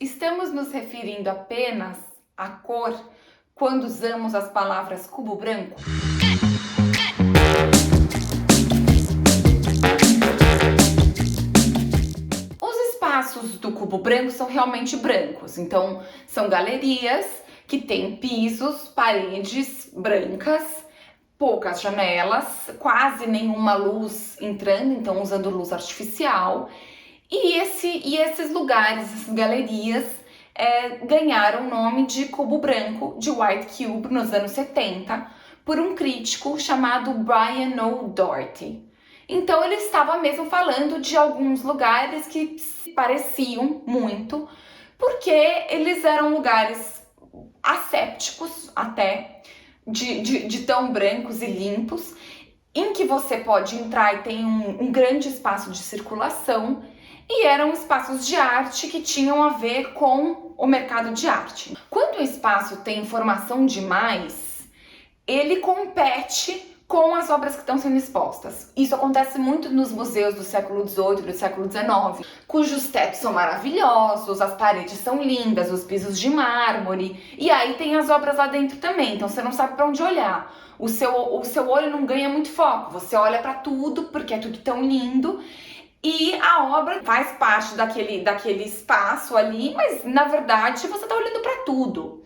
Estamos nos referindo apenas à cor quando usamos as palavras cubo branco? Os espaços do cubo branco são realmente brancos, então são galerias que têm pisos, paredes brancas, poucas janelas, quase nenhuma luz entrando, então usando luz artificial. E esses lugares, essas galerias, ganharam o nome de cubo branco, de White Cube, nos anos 70, por um crítico chamado Brian O. Doherty. Então ele estava mesmo falando de alguns lugares que se pareciam muito, porque eles eram lugares assépticos até, de tão brancos e limpos, em que você pode entrar e tem um grande espaço de circulação, e eram espaços de arte que tinham a ver com o mercado de arte. Quando o espaço tem informação demais, ele compete com as obras que estão sendo expostas. Isso acontece muito nos museus do século XVIII e do século XIX, cujos tetos são maravilhosos, as paredes são lindas, os pisos de mármore, e aí tem as obras lá dentro também, então você não sabe para onde olhar. O seu olho não ganha muito foco, você olha para tudo porque é tudo tão lindo, e a obra faz parte daquele espaço ali, mas na verdade você está olhando para tudo.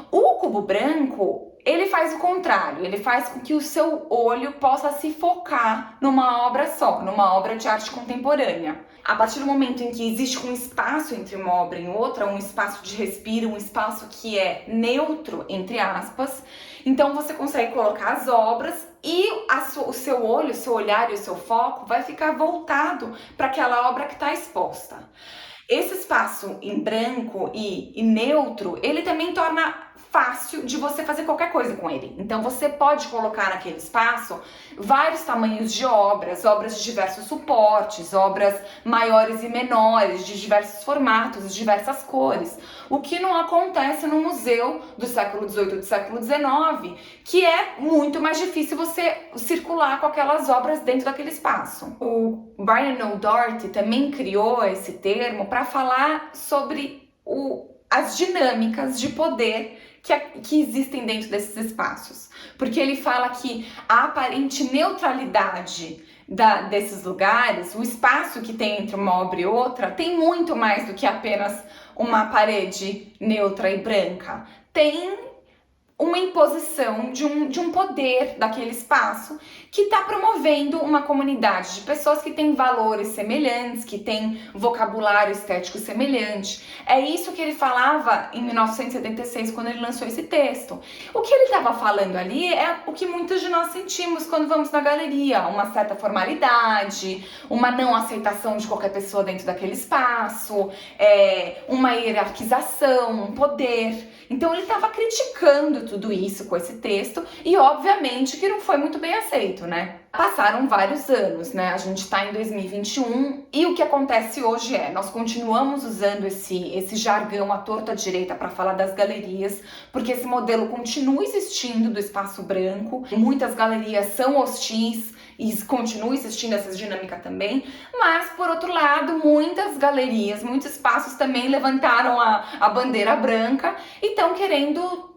O cubo branco, ele faz o contrário, ele faz com que o seu olho possa se focar numa obra só, numa obra de arte contemporânea. A partir do momento em que existe um espaço entre uma obra e outra, um espaço de respiro, um espaço que é neutro, entre aspas, então você consegue colocar as obras e o seu olho, o seu olhar e o seu foco vai ficar voltado para aquela obra que está exposta. Esse espaço em branco e neutro, ele também torna fácil de você fazer qualquer coisa com ele. Então você pode colocar naquele espaço vários tamanhos de obras, obras de diversos suportes, obras maiores e menores, de diversos formatos, de diversas cores. O que não acontece no museu do século XVIII ou do século XIX, que é muito mais difícil você circular com aquelas obras dentro daquele espaço. O Brian O. Doherty também criou esse termo para falar sobre as dinâmicas de poder que existem dentro desses espaços. Porque ele fala que a aparente neutralidade desses lugares, o espaço que tem entre uma obra e outra, tem muito mais do que apenas uma parede neutra e branca. Tem uma imposição de um poder daquele espaço que está promovendo uma comunidade de pessoas que têm valores semelhantes, que têm vocabulário estético semelhante. É isso que ele falava em 1976, quando ele lançou esse texto. O que ele estava falando ali é o que muitos de nós sentimos quando vamos na galeria, uma certa formalidade, uma não aceitação de qualquer pessoa dentro daquele espaço, uma hierarquização, um poder. Então ele estava criticando tudo isso com esse texto e obviamente que não foi muito bem aceito, né? Passaram vários anos, né? A gente está em 2021 e o que acontece hoje nós continuamos usando esse jargão à torta direita para falar das galerias, porque esse modelo continua existindo do espaço branco, muitas galerias são hostis e continua existindo essa dinâmica também, mas por outro lado, muitas galerias, muitos espaços também levantaram a bandeira branca e estão querendo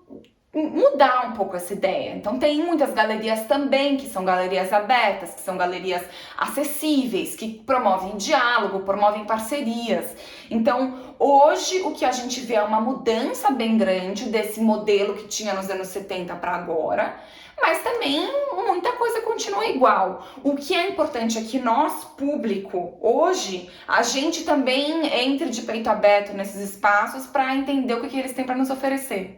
mudar um pouco essa ideia. Então tem muitas galerias também que são galerias abertas, que são galerias acessíveis, que promovem diálogo, promovem parcerias. Então hoje o que a gente vê é uma mudança bem grande desse modelo que tinha nos anos 70 para agora, mas também muita coisa continua igual. O que é importante é que nós, público, hoje, a gente também entre de peito aberto nesses espaços para entender o que eles têm para nos oferecer.